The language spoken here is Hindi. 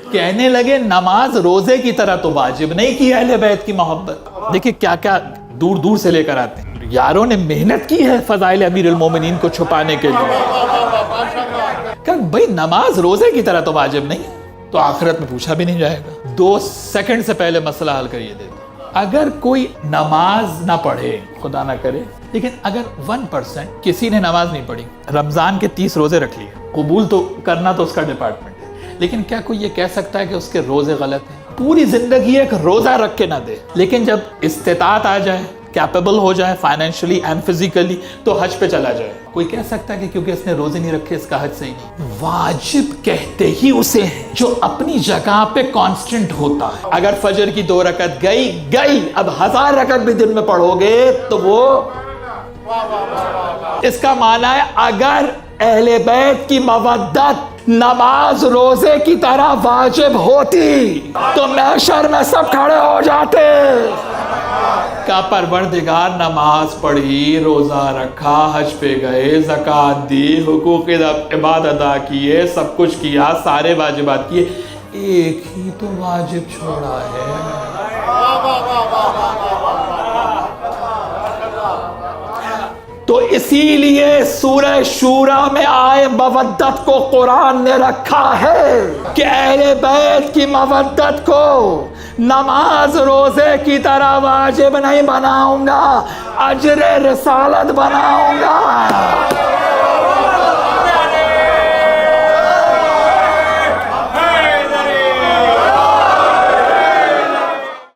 कहने लगे नमाज रोजे की तरह तो वाजिब नहीं की अहले बैत की मोहब्बत। देखिए क्या क्या दूर दूर से लेकर आते हैं। यारों ने मेहनत की है फजाइल अमीरुल मोमिनीन को छुपाने के लिए। क्या भाई नमाज रोजे की तरह तो वाजिब नहीं है, तो आखिरत में पूछा भी नहीं जाएगा। 2 सेकंड से पहले मसला हल करिए देता। अगर कोई नमाज ना पढ़े, खुदा ना करे, लेकिन अगर 1% किसी ने नमाज नहीं पढ़ी, रमजान के 30 रोजे रख लिए, कबूल तो करना तो उसका डिपार्टमेंट है, लेकिन क्या कोई ये कह सकता है कि उसके रोजे गलत हैं? पूरी जिंदगी एक रोजा रख के ना दे, लेकिन जब इस्तिताअत आ जाए, कैपेबल हो जाए फाइनेंशियली एंड फिजिकली, तो हज पे चला जाए, कोई कह सकता है कि क्योंकि इसने रोजे नहीं रखे इसका हज सही नहीं? वाजिब कहते ही उसे है जो अपनी जगह पे कांस्टेंट होता है। अगर फजर की 2 रकत गई, अब 1000 रकत भी दिन में पढ़ोगे तो वो, इसका माना है अगर अहले बैत की मवद्दत नमाज रोजे की तरह वाजिब होती तो महशर में सब खड़े हो जाते। का परवरदिगार नमाज पढ़ी, रोजा रखा, हज पे गए, ज़कात दी, हुकूक इबाद अदा किए, सब कुछ किया, सारे वाजिबात किए, एक ही तो वाजिब छोड़ा है। तो इसीलिए सूरह शूरा में आए मवद्दत को कुरान ने रखा है कि अहले बैत की मवद्दत को नमाज रोजे की तरह वाजिब नहीं बनाऊंगा, अजरे रिसालत बनाऊंगा।